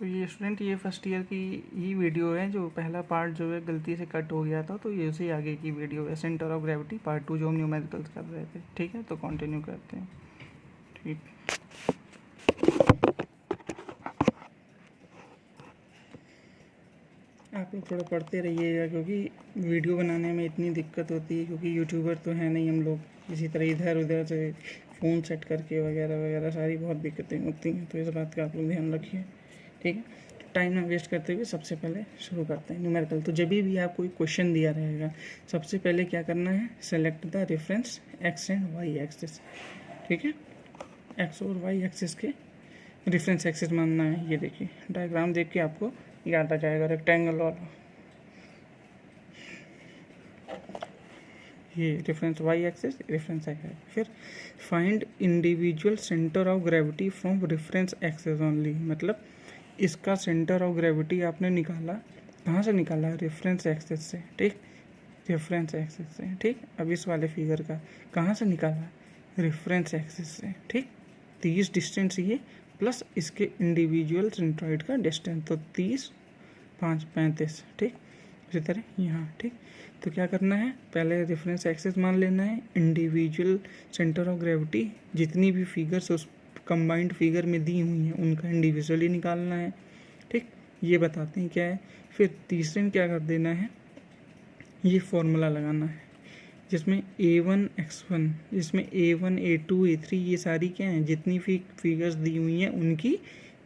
तो ये स्टूडेंट, ये फर्स्ट ईयर की ही वीडियो है, जो पहला पार्ट जो है गलती से कट हो गया था, तो ये उसी आगे की वीडियो है, सेंटर ऑफ ग्रेविटी पार्ट 2, जो हम न्यूमेरिकल्स कर रहे थे। ठीक है, तो कंटिन्यू करते हैं। ठीक, आप लोग थोड़ा पढ़ते रहिएगा, क्योंकि वीडियो बनाने में इतनी दिक्कत होती है, क्योंकि यूट्यूबर तो है नहीं हम लोग। इसी तरह इधर उधर से फ़ोन सेट करके वगैरह वगैरह सारी बहुत दिक्कतें होती हैं, तो इस बात का आप लोग ध्यान रखिए। ठीक है, टाइम ना वेस्ट करते हुए सबसे पहले शुरू करते हैं न्यूमेरिकल। तो जब भी आपको कोई क्वेश्चन दिया रहेगा, सबसे पहले क्या करना है, select the reference x and y axis. ठीक है, एक्स और वाई एक्सिस के रेफरेंस एक्सिस मानना है। ये देखिए, डायग्राम देख के आपको याद आ जाएगा, रेक्टेंगल वाला। ये reference Y axis, reference axis. फिर find individual centre of gravity from reference axis only, मतलब इसका सेंटर ऑफ ग्रेविटी आपने निकाला, कहाँ से निकाला, रेफरेंस एक्सिस से। ठीक, रेफरेंस एक्सिस से। ठीक, अब इस वाले फिगर का कहाँ से निकाला, रेफरेंस एक्सिस से। ठीक, 30 डिस्टेंस ये प्लस इसके इंडिविजुअल सेंट्रॉइड का डिस्टेंस, तो 30 5 35। ठीक, इसी तरह यहाँ। ठीक, तो क्या करना है, पहले रेफरेंस एक्सिस मान लेना है, इंडिविजुअल सेंटर ऑफ ग्रेविटी जितनी भी फिगर्स उस कंबाइंड फिगर में दी हुई हैं उनका इंडिविजुअली निकालना है। ठीक, ये बताते हैं क्या है। फिर तीसरे में क्या कर देना है, ये फॉर्मूला लगाना है, जिसमें a1 x1, जिसमें a1 a2 a3 ये सारी क्या हैं, जितनी फिगर्स दी हुई हैं उनकी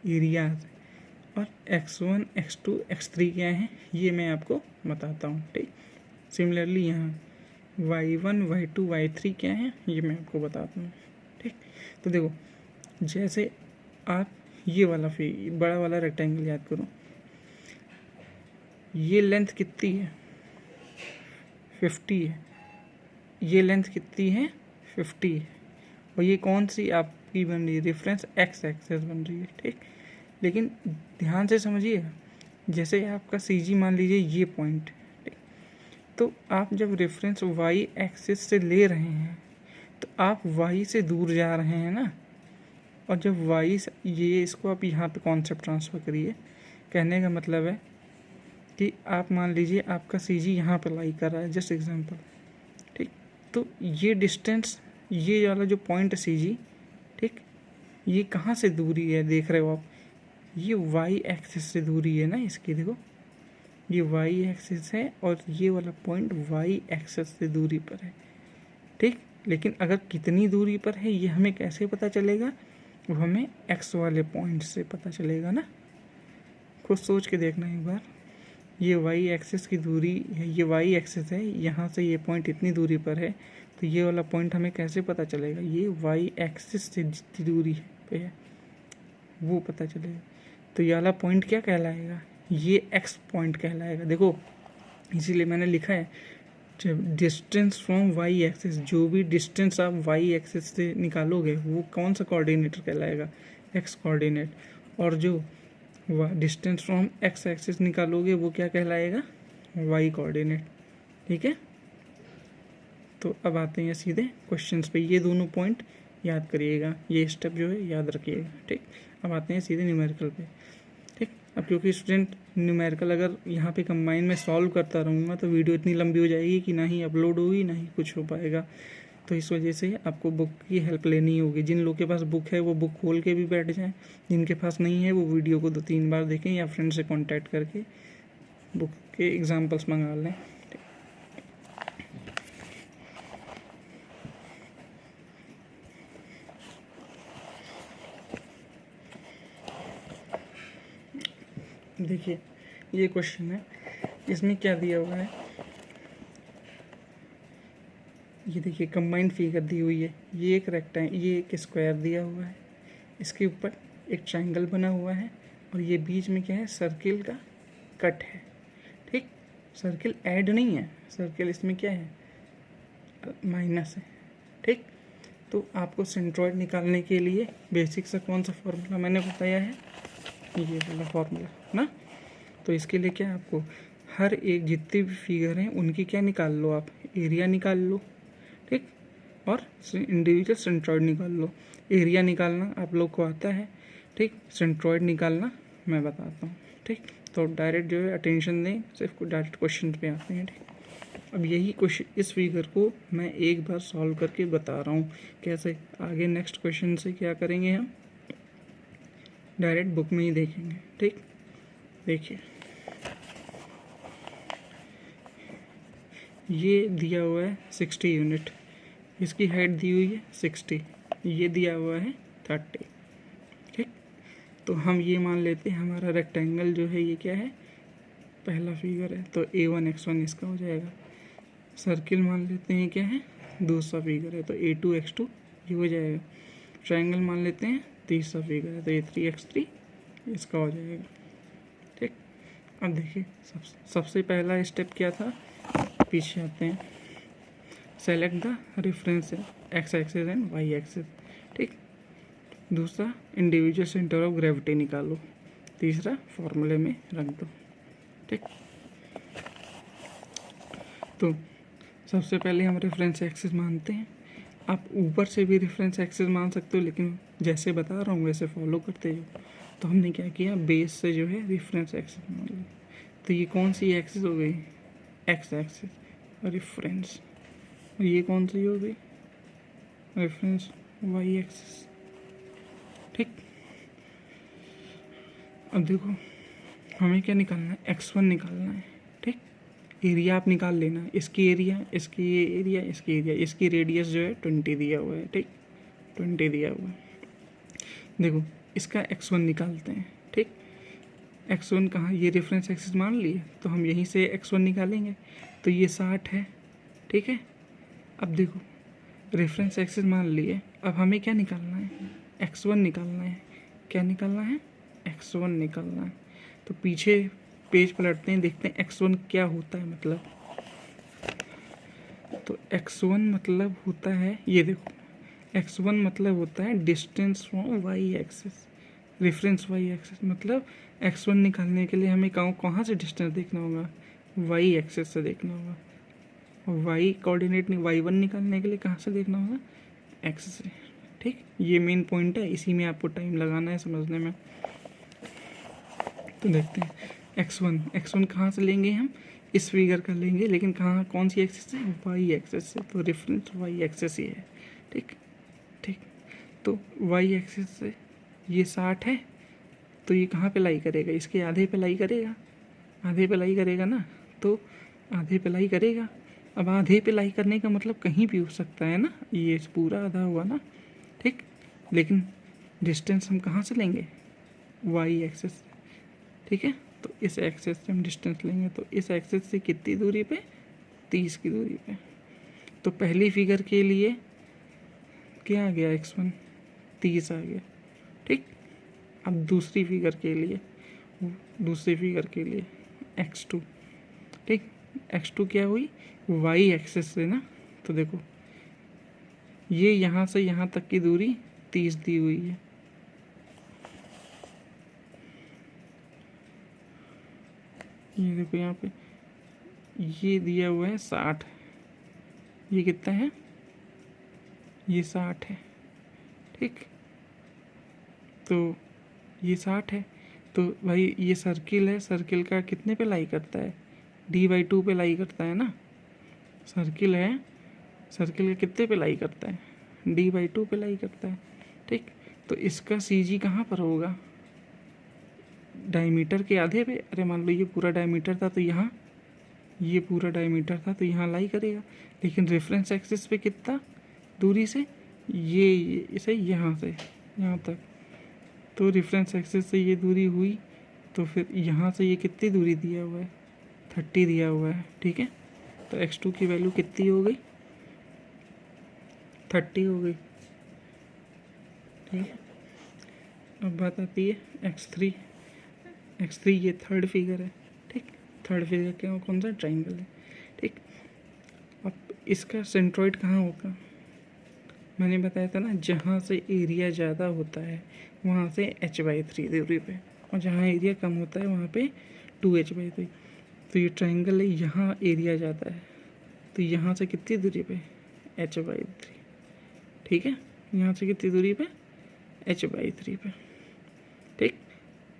एरियाज, और x1 x2 x3 क्या हैं ये मैं आपको बताता हूँ। ठीक, सिमिलरली यहाँ y1 y2 y3 क्या हैं ये मैं आपको बताता हूँ। ठीक, तो देखो, जैसे आप ये वाला बड़ा वाला रेक्टेंगल याद करो, ये लेंथ कितनी है, 50 है। ये लेंथ कितनी है, 50 है। और ये कौन सी आपकी बन रही है, रेफरेंस एक्स एक्सेस बन रही है। ठीक, लेकिन ध्यान से समझिए, जैसे आपका सी जी मान लीजिए ये पॉइंट, तो आप जब रेफरेंस वाई एक्सिस से ले रहे हैं तो आप वाई से दूर जा रहे हैं ना, और जब वाई ये इसको आप यहाँ पे कॉन्सेप्ट ट्रांसफ़र करिए। कहने का मतलब है कि आप मान लीजिए आपका सी जी यहाँ पर लाई कर रहा है, जस्ट एग्जांपल। ठीक, तो ये डिस्टेंस, ये वाला जो पॉइंट है सी जी, ठीक, ये कहाँ से दूरी है देख रहे हो आप, ये वाई एक्सिस से दूरी है ना इसकी। देखो, ये वाई एक्सिस है और ये वाला पॉइंट वाई एक्सिस से दूरी पर है। ठीक, लेकिन अगर कितनी दूरी पर है ये हमें कैसे पता चलेगा, वो हमें एक्स वाले पॉइंट से पता चलेगा ना। खुद सोच के देखना एक बार, ये वाई एक्सिस की दूरी है, ये वाई एक्सिस है, यहाँ से ये पॉइंट इतनी दूरी पर है, तो ये वाला पॉइंट हमें कैसे पता चलेगा, ये वाई एक्सिस से जितनी दूरी पे है वो पता चलेगा। तो ये वाला पॉइंट क्या कहलाएगा, ये एक्स पॉइंट कहलाएगा। देखो, इसीलिए मैंने लिखा है डिस्टेंस फ्रॉम वाई एक्सिस, जो भी डिस्टेंस आप वाई एक्सिस से निकालोगे वो कौन सा कोऑर्डिनेटर कहलाएगा, एक्स कोऑर्डिनेट। और जो डिस्टेंस फ्रॉम एक्स एक्सिस निकालोगे वो क्या कहलाएगा, वाई कोऑर्डिनेट। ठीक है, तो अब आते हैं सीधे क्वेश्चंस पे। ये दोनों पॉइंट याद करिएगा, ये स्टेप जो है याद रखिएगा। ठीक, अब आते हैं सीधे न्यूमेरिकल पे। ठीक, अब क्योंकि स्टूडेंट न्यूमेरिकल अगर यहाँ पे कंबाइन में सॉल्व करता रहूँगा तो वीडियो इतनी लंबी हो जाएगी कि ना ही अपलोड होगी ना ही कुछ हो पाएगा। तो इस वजह से आपको बुक की हेल्प लेनी होगी। जिन लोगों के पास बुक है वो बुक खोल के भी बैठ जाएं, जिनके पास नहीं है वो वीडियो को 2-3 बार देखें या फ्रेंड से कॉन्टैक्ट करके बुक के एग्जाम्पल्स मंगा लें। देखिए, ये क्वेश्चन है, इसमें क्या दिया हुआ है, ये देखिए कंबाइंड फिगर दी हुई है, ये एक रेक्टेंगल, ये एक स्क्वायर दिया हुआ है, इसके ऊपर एक ट्रायंगल बना हुआ है, और ये बीच में क्या है, सर्किल का कट है। ठीक, सर्किल ऐड नहीं है, सर्किल इसमें क्या है, माइनस है। ठीक, तो आपको सेंट्रॉइड निकालने के लिए बेसिक सा कौन सा फॉर्मूला मैंने बताया है, ये वाला फॉर्मूला ना। तो इसके लिए क्या है, आपको हर एक जितनी भी फिगर हैं उनकी क्या निकाल लो, आप एरिया निकाल लो। ठीक, और इंडिविजुअल सेंट्रॉइड निकाल लो। एरिया निकालना आप लोग को आता है, ठीक, सेंट्रॉइड निकालना मैं बताता हूँ, ठीक। तो डायरेक्ट जो है अटेंशन दें, सिर्फ डायरेक्ट क्वेश्चन पे आते हैं, ठीक। अब यही क्वेश्चन, इस फिगर को मैं एक बार सॉल्व करके बता रहा हूँ कैसे। आगे नेक्स्ट क्वेश्चन से क्या करेंगे, हम डायरेक्ट बुक में ही देखेंगे, ठीक। देखिए, ये दिया हुआ है 60 यूनिट, इसकी हाइट दी हुई है 60, ये दिया हुआ है 30, ठीक। तो हम ये मान लेते हैं हमारा रेक्टेंगल जो है ये क्या है, पहला फिगर है, तो A1 X1 इसका हो जाएगा। सर्किल मान लेते हैं क्या है, दूसरा फिगर है, तो A2 X2 ये हो जाएगा। ट्रायंगल मान लेते हैं तीसरा फिगर है, तो A3 X3 इसका हो जाएगा, ठीक। अब देखिए, सबसे पहला स्टेप क्या था, पीछे आते हैं, select the reference x axis and y axis, ठीक। दूसरा, इंडिविजुअल सेंटर ऑफ ग्रेविटी निकालो। तीसरा, फॉर्मूले में रख दो, ठीक। तो सबसे पहले हम रेफरेंस एक्सिस मानते हैं। आप ऊपर से भी रेफरेंस एक्सिस मान सकते हो, लेकिन जैसे बता रहा हूँ वैसे फॉलो करते हो। तो हमने क्या किया, बेस से जो है रेफरेंस एक्सिस मान लिया। तो ये कौन सी एक्सिस हो गई, एक्स एक्सिस, रेफरेंस। और ये कौन सी हो गई, रेफरेंस वाई एक्सिस, ठीक। अब देखो, हमें क्या निकालना है, x1 निकालना है, ठीक। एरिया आप निकाल लेना, इसकी एरिया, इसकी ये एरिया, इसकी एरिया, इसकी रेडियस जो है 20 दिया हुआ है, ठीक, 20 दिया हुआ है। देखो, इसका x1 निकालते हैं, ठीक। x1 कहाँ, ये रेफरेंस एक्सिस मान लिए, तो हम यहीं से x1 निकालेंगे, तो ये 60 है, ठीक है। अब देखो, रेफरेंस एक्सिस मान लिए, अब हमें क्या निकालना है, x1 निकालना है। क्या निकालना है, x1 निकालना है। तो पीछे पेज पलटते हैं, देखते हैं x1 क्या होता है, मतलब तो x1 मतलब होता है, ये देखो, x1 मतलब होता है distance from y axis, reference Y axis. मतलब x1 निकालने के लिए हमें कहाँ से डिस्टेंस देखना होगा, वाई एक्सिस से देखना होगा। और वाई कोऑर्डिनेट नहीं, y1 निकालने के लिए कहाँ से देखना होगा, x से, ठीक। ये मेन पॉइंट है, इसी में आपको टाइम लगाना है समझने में। तो देखते हैं, x1 कहाँ से लेंगे हम, इस फिगर का लेंगे, लेकिन कहाँ, कौन सी एक्सिस से, वाई एक्सिस से। तो रेफरेंस वाई एक्सिस ही है, ठीक, ठीक। तो वाई एक्सिस से ये 60 है, तो ये कहाँ पे लाई करेगा, इसके आधे पे लाई करेगा, आधे पे लाई करेगा ना, तो आधे पे लाई करेगा। अब आधे पे लाई करने का मतलब कहीं भी हो सकता है ना, ये पूरा आधा हुआ ना, ठीक। लेकिन डिस्टेंस हम कहाँ से लेंगे, वाई एक्सिस, ठीक है। तो इस एक्सिस से हम डिस्टेंस लेंगे, तो इस एक्सिस से कितनी दूरी पे, 30 की दूरी पे। तो पहली फिगर के लिए क्या आ गया, x1 30 आ गया, ठीक। अब दूसरी फिगर के लिए x2, ठीक। x2 क्या हुई, y एक्सिस से ना, तो देखो ये यहाँ से यहाँ तक की दूरी 30 दी हुई है, ये देखो यहाँ पे ये दिया हुआ है 60, ये कितना है, ये 60 है, ठीक। तो ये 60 है, तो भाई ये सर्किल है, सर्किल का कितने पे लाई करता है, d/2 पे लाई करता है ना, सर्किल है, सर्किल का कितने पे लाई करता है, d/2 पे लाई करता है, ठीक। तो इसका CG कहाँ पर होगा, डायमीटर के आधे पे। अरे मान लो ये पूरा डायमीटर था, तो यहाँ ये पूरा डायमीटर था, तो यहाँ लाई करेगा। लेकिन रेफरेंस एक्सिस पे कितना दूरी से, ये इसे यहाँ से यहाँ तक, तो रेफरेंस एक्सिस से ये दूरी हुई, तो फिर यहाँ से ये कितनी दूरी दिया हुआ है, 30 दिया हुआ है, ठीक है। तो x2 की वैल्यू कितनी हो गई, 30 हो गई, ठीक है। अब बात आती है x3 ये थर्ड फिगर है, ठीक। थर्ड फिगर क्या, कौन सा, ट्राइंगल है, ठीक। अब इसका सेंट्रॉइड कहाँ होगा, मैंने बताया था ना, जहाँ से एरिया ज़्यादा होता है वहाँ से h/3 दूरी पे, और जहाँ एरिया कम होता है वहाँ पे 2h/3। तो ये ट्राइंगल है, यहाँ एरिया ज़्यादा है, तो यहाँ से कितनी दूरी पे, h/3, ठीक है। यहाँ से कितनी दूरी पे, h/3 पे, ठीक।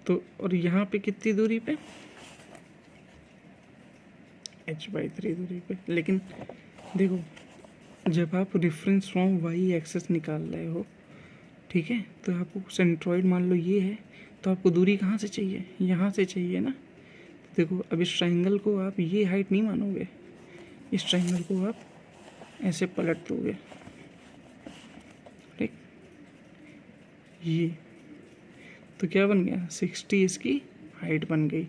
तो और यहाँ पे कितनी दूरी पे, h/3 दूरी पे। लेकिन देखो, जब आप रेफरेंस फ्रॉम वाई एक्सेस निकाल रहे हो, ठीक है, तो आपको सेंट्रॉइड मान लो ये है, तो आपको दूरी कहाँ से चाहिए, यहाँ से चाहिए ना। तो देखो, अब इस ट्राइंगल को आप ये हाइट नहीं मानोगे, इस ट्राइंगल को आप ऐसे पलट दोगे, ठीक, ये तो क्या बन गया, 60 इसकी हाइट बन गई।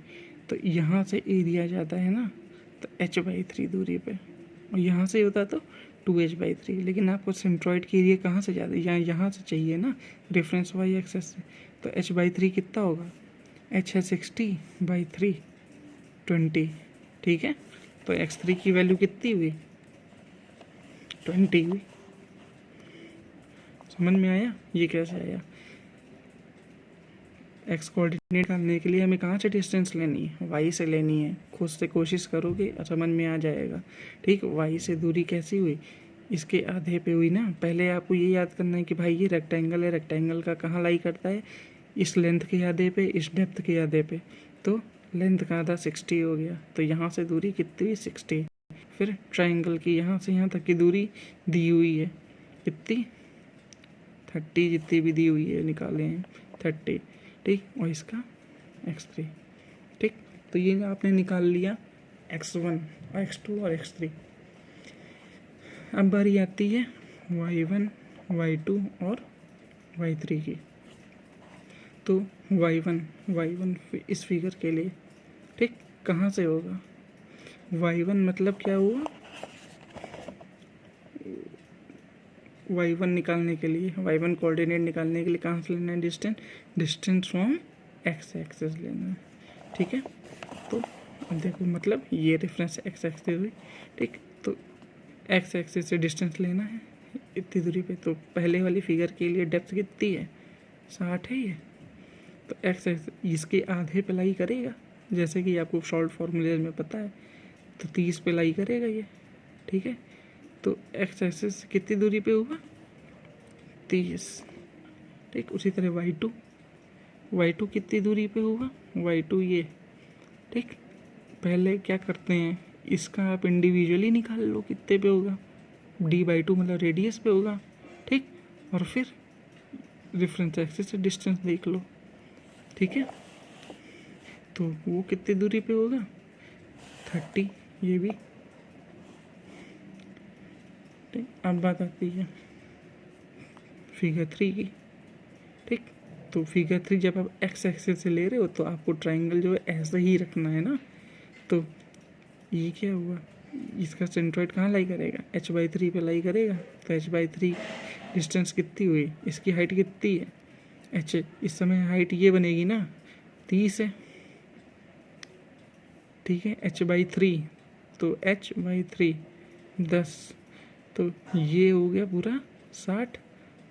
तो यहाँ से एरिया जाता है ना, तो h/3 दूरी पे, और यहाँ से होता तो 2h/3। लेकिन आपको सेंट्रॉइड की एरिया कहाँ से जाता है, यहाँ से चाहिए ना, रेफरेंस वाई एक्सेस से। तो h/3 कितना होगा, h है 60/3 20, ठीक है। तो x3 की वैल्यू कितनी हुई, 20 हुई। समझ में आया ये कैसे आया। एक्स कोऑर्डिनेट निकालने के लिए हमें कहाँ से डिस्टेंस लेनी है, वाई से लेनी है। खुद से कोशिश करोगे समझ में आ जाएगा, ठीक। वाई से दूरी कैसी हुई, इसके आधे पे हुई ना। पहले आपको ये याद करना है कि भाई ये रेक्टेंगल है, रेक्टेंगल का कहाँ लाई करता है, इस लेंथ के आधे पे, इस डेप्थ के आधे पे। तो लेंथ का आधा 60 हो गया, तो यहाँ से दूरी कितनी हुई, 60। फिर ट्राइंगल की यहाँ से यहाँ तक की दूरी दी हुई है, कितनी, 30, जितनी भी दी हुई है निकाले हैं 30, ठीक। और इसका x3, ठीक। तो ये आपने निकाल लिया x1 और x2 और x3। अब बारी आती है y1, y2 और y3 की। तो y1 इस फिगर के लिए, ठीक, कहाँ से होगा, y1 मतलब क्या हुआ, y1 निकालने के लिए, y1 कोऑर्डिनेट निकालने के लिए कहाँ से लेना है डिस्टेंस फ्रॉम x एक्सेस लेना है, ठीक है। तो अब देखो, मतलब ये रेफरेंस x एक्सेस हुई, ठीक। तो x एक्सेस से डिस्टेंस लेना है इतनी दूरी पे। तो पहले वाली फिगर के लिए डेप्थ कितनी है, 60 है ये। तो x इसके आधे पे लाई करेगा, जैसे कि आपको शॉर्ट फॉर्मूले में पता है, तो 30 पे लाई करेगा ये, ठीक है। तो x एक्सिस कितनी दूरी पे हुआ, 30, ठीक। उसी तरह y2 कितनी दूरी पे होगा, y2 ये, ठीक। पहले क्या करते हैं, इसका आप इंडिविजुअली निकाल लो कितने पे होगा, d/2 मतलब रेडियस पे होगा, ठीक। और फिर रेफरेंस एक्सिस से डिस्टेंस देख लो, ठीक है। तो वो कितनी दूरी पे होगा, 30, ये भी, ठीक। अब बात आती है फिगर 3 की, ठीक। तो फिगर 3 जब आप x एक्सिस से ले रहे हो, तो आपको ट्राइंगल जो है ऐसे ही रखना है ना। तो ये क्या हुआ, इसका सेंट्रॉइड कहाँ लाई करेगा, h/3 पे लाई करेगा। तो h/3 डिस्टेंस कितनी हुई, इसकी हाइट कितनी है, h, इस समय हाइट ये बनेगी ना, 30 है, ठीक है। h/3, तो h/3 10, तो ये हो गया पूरा 60,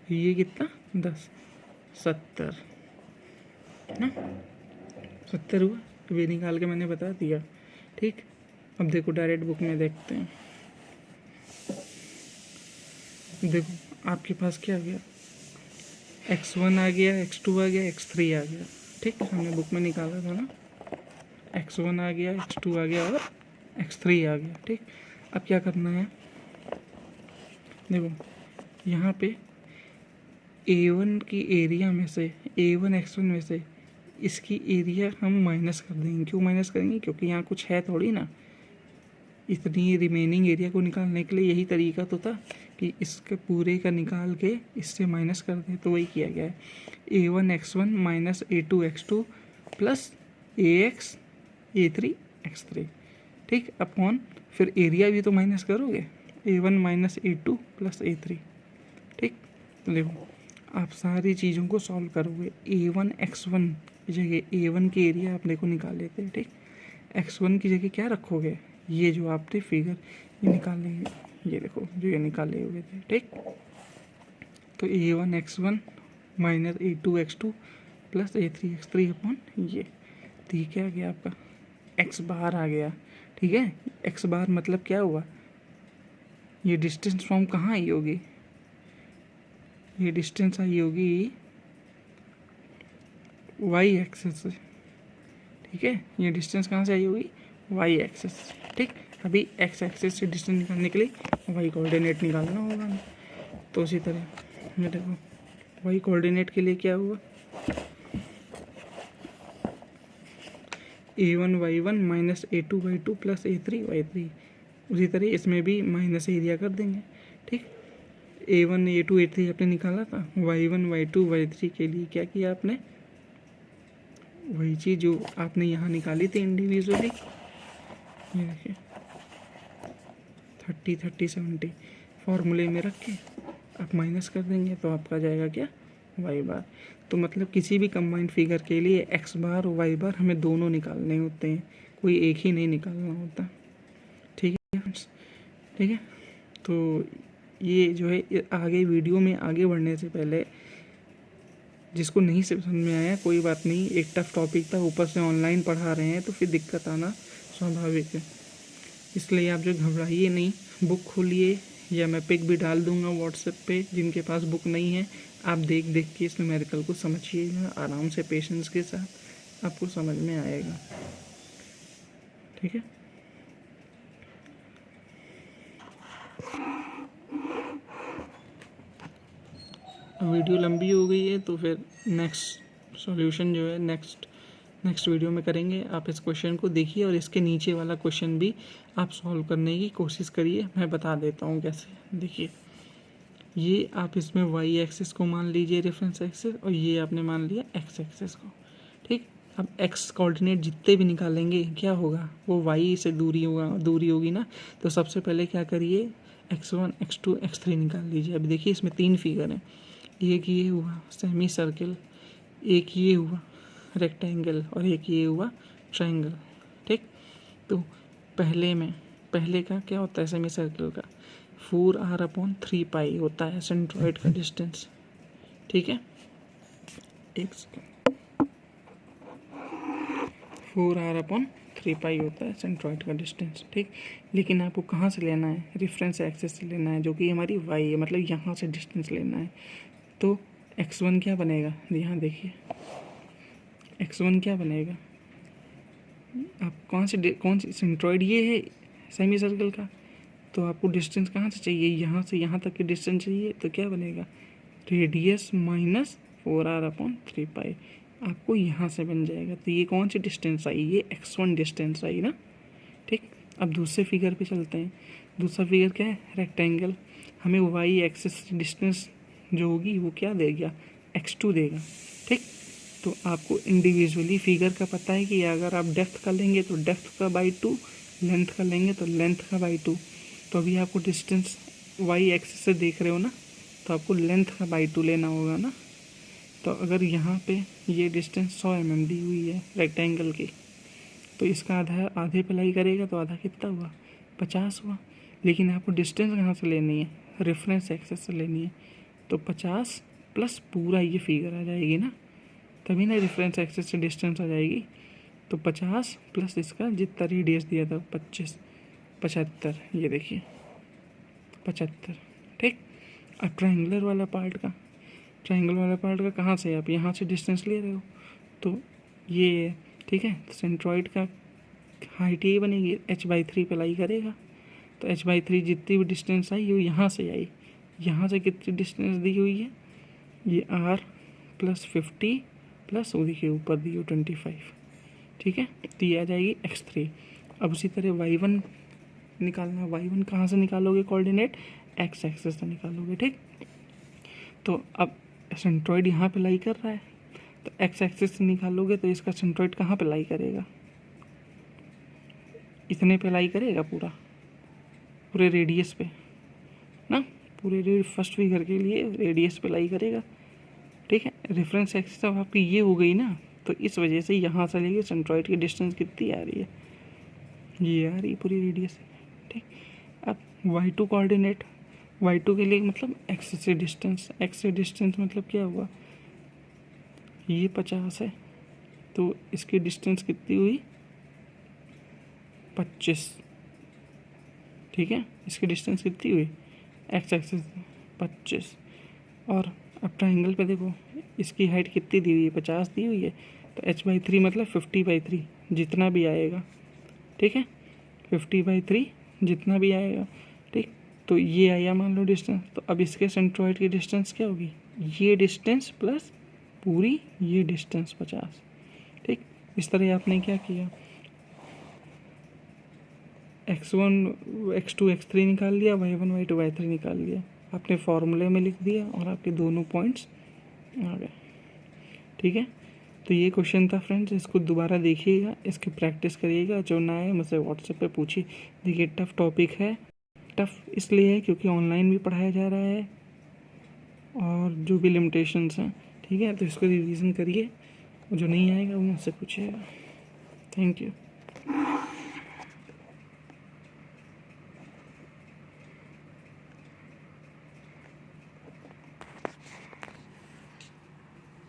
ये कितना 10, 70 ना, 70 हुआ। तो ये निकाल के मैंने बता दिया, ठीक। अब देखो डायरेक्ट बुक में देखते हैं। देखो आपके पास क्या आ गया, x1 आ गया, x2 आ गया, x3 आ गया, ठीक। हमने बुक में निकाला था ना, x1 आ गया, x2 आ गया और x3 आ गया, ठीक। अब क्या करना है, देखो यहाँ पे A1 की एरिया में से, A1 x1 में से इसकी एरिया हम माइनस कर देंगे। क्यों माइनस करेंगे, क्योंकि यहाँ कुछ है थोड़ी ना। इतनी रिमेनिंग एरिया को निकालने के लिए यही तरीका तो था कि इसके पूरे का निकाल के इससे माइनस कर दें। तो वही किया गया है, A1 x1 minus A2 x2 plus AX A3 x3, ठीक। अपॉन फिर एरिया भी तो माइनस करोगे, A1 minus A2 plus A3, ठीक। तो देखो आप सारी चीज़ों को सॉल्व करोगे, A1 x1 की जगह A1 की एरिया आप देखो निकाल लेते हैं, ठीक। x1 की जगह क्या रखोगे, ये जो आपने फिगर ये निकाले, ये देखो जो ये निकाले हुए थे, ठीक। तो A1 x1 minus A2 x2 plus A3 x3 upon ये, तो ये क्या आ गया आपका, x बार आ गया, ठीक है। x बार मतलब क्या हुआ, ये डिस्टेंस फॉर्म कहाँ आई होगी, ये डिस्टेंस आई होगी वाई एक्सेस से, ठीक है। ये डिस्टेंस कहाँ से आई होगी, वाई एक्सेस से, ठीक। अभी एक्स एक्सेस से डिस्टेंस निकालने के लिए वाई कोऑर्डिनेट निकालना होगा हमें। तो उसी तरह ये देखो वाई कोऑर्डिनेट के लिए क्या हुआ, a1y1 minus a2y2 plus a3y3। उसी तरह इसमें भी माइनस एरिया कर देंगे, ठीक। a1 a2 a3 आपने निकाला था, y1 y2 y3 के लिए क्या किया आपने, वही चीज़ जो आपने यहाँ निकाली थी इंडिविजुअली, ये देखिए 30 30 70 फॉर्मूले में रख के आप माइनस कर देंगे तो आपका जाएगा क्या, वाई बार। तो मतलब किसी भी कंबाइंड फिगर के लिए एक्स बार और वाई बार हमें दोनों निकालने होते हैं, कोई एक ही नहीं निकालना होता, ठीक है फ्रेंड्स, ठीक है। तो ये जो है आगे वीडियो में आगे बढ़ने से पहले जिसको नहीं समझ में आया कोई बात नहीं, एक टफ टॉपिक था, ऊपर से ऑनलाइन पढ़ा रहे हैं तो फिर दिक्कत आना स्वाभाविक है, इसलिए आप जो घबराइए नहीं, बुक खोलिए या मैं पिक भी डाल दूंगा व्हाट्सएप पे, जिनके पास बुक नहीं है आप देख देख के इस न्यूमेरिकल को समझिएगा आराम से, पेशेंस के साथ आपको समझ में आएगा, ठीक है। वीडियो लंबी हो गई है तो फिर नेक्स्ट सॉल्यूशन जो है नेक्स्ट वीडियो में करेंगे। आप इस क्वेश्चन को देखिए और इसके नीचे वाला क्वेश्चन भी आप सॉल्व करने की कोशिश करिए, मैं बता देता हूँ कैसे। देखिए ये आप इसमें वाई एक्सिस को मान लीजिए रेफरेंस एक्सिस, और ये आपने मान लिया एक्स एक्सिस को, ठीक। अब एक्स कोऑर्डिनेट जितने भी निकालेंगे क्या होगा, वो वाई से दूरी होगी ना, तो सबसे पहले क्या करिए x1 x2 x3 निकाल लीजिए। अभी देखिए इसमें 3 फिगर हैं, एक ये हुआ सेमी सर्किल, एक ये हुआ रेक्टेंगल और एक ये हुआ ट्रायंगल, ठीक। तो पहले का क्या होता है, सेमी सर्किल का 4r/3 होता है सेंट्रॉइड का डिस्टेंस, ठीक है। एक सेकेंड, 4r/3 होता है सेंट्रॉइड का डिस्टेंस, ठीक। लेकिन आपको कहाँ से लेना है, रेफरेंस एक्सिस से लेना है, जो कि हमारी वाई है, मतलब यहाँ से डिस्टेंस लेना है। तो x1 क्या बनेगा, यहाँ देखिए x1 क्या बनेगा, आप कौन सी सेंट्रॉइड ये है सेमी सर्कल का, तो आपको डिस्टेंस कहाँ से चाहिए, यहाँ से यहाँ तक की डिस्टेंस चाहिए, तो क्या बनेगा रेडियस माइनस 4r/3 आपको यहाँ से बन जाएगा। तो ये कौन सी डिस्टेंस आई, ये x1 डिस्टेंस आई ना, ठीक। अब दूसरे फिगर पे चलते हैं। दूसरा फिगर क्या है, रेक्टेंगल, हमें वाई एक्सिस डिस्टेंस जो होगी वो क्या देगा, x2 देगा, ठीक। तो आपको इंडिविजुअली फिगर का पता है कि अगर आप डेप्थ का लेंगे तो डेप्थ का बाई 2, लेंथ का लेंगे तो लेंथ का बाई 2। तो अभी आपको डिस्टेंस वाई एक्सिस से देख रहे हो ना, तो आपको लेंथ का बाई 2 लेना होगा ना। तो अगर यहाँ पे ये डिस्टेंस 100 mm दी हुई है रेक्टेंगल की, तो इसका आधे पे लाई करेगा तो आधा कितना हुआ, 50 हुआ। लेकिन आपको डिस्टेंस कहाँ से लेनी है, रेफरेंस एक्सिस से लेनी है, तो 50 प्लस पूरा ये फिगर आ जाएगी ना, तभी ना रेफरेंस एक्सिस से डिस्टेंस आ जाएगी। तो 50 प्लस इसका जितना रेडियस दिया था 75, ये देखिए 75, ठीक। अब ट्रायंगल वाला पार्ट का कहाँ से, आप यहाँ से डिस्टेंस ले रहे हो, तो ये ठीक है। तो सेंट्रॉइड का हाइट ये बनेगी, h/3 पे लाई करेगा, तो h/3 जितनी भी डिस्टेंस आई वो यहाँ से आई, यहाँ से कितनी डिस्टेंस दी हुई है, ये r + 50 प्लस वो देखिए ऊपर दी हो 25, ठीक है। तो ये आ जाएगी x3। अब उसी तरह y1 निकालना, y1 कहाँ से निकालोगे कोऑर्डिनेट, x एक्सिस से निकालोगे, ठीक। तो अब सेंट्रॉइड यहाँ पे लाई कर रहा है, तो x एक्सिस से निकालोगे तो इसका सेंट्रॉइड कहाँ पे लाई करेगा, इतने पे लाई करेगा पूरे रेडियस पे ना, पूरे फर्स्ट फिगर के लिए रेडियस पे लाई करेगा, ठीक है। रेफरेंस एक्सिस अब आपकी ये हो गई ना, तो इस वजह से यहाँ से लेके सेंट्रॉइड की डिस्टेंस कितनी आ रही है, ये आ रही है पूरी रेडियस, ठीक। अब y2 कोऑर्डिनेट, y2 के लिए मतलब x से डिस्टेंस मतलब क्या हुआ, ये 50 है, तो इसकी डिस्टेंस कितनी हुई 25, ठीक है। इसकी डिस्टेंस कितनी हुई x एक्सिस 25। और अब ट्रायंगल पे देखो इसकी हाइट कितनी दी हुई है, 50 दी हुई है, तो h/3 मतलब 50/3 जितना भी आएगा, ठीक है, 50/3 जितना भी आएगा, ठीक। तो ये आया मान लो डिस्टेंस, तो अब इसके सेंट्रॉइड की डिस्टेंस क्या होगी, ये डिस्टेंस प्लस पूरी ये डिस्टेंस 50, ठीक। इस तरह आपने क्या किया, x1 x2 x3 निकाल लिया, y1 y2 y3 निकाल लिया, आपने फॉर्मूले में लिख दिया और आपके दोनों पॉइंट्स आ गए, ठीक है। तो ये क्वेश्चन था फ्रेंड्स, इसको दोबारा देखिएगा, इसकी प्रैक्टिस करिएगा, जो ना आए मुझसे व्हाट्सएप पे पूछिए। देखिए टफ़ टॉपिक है, टफ़ इसलिए है क्योंकि ऑनलाइन भी पढ़ाया जा रहा है और जो भी लिमिटेशंस हैं, ठीक है। तो इसको रिवीजन करिए, जो नहीं आएगा वो मुझसे पूछिएगा। Thank you.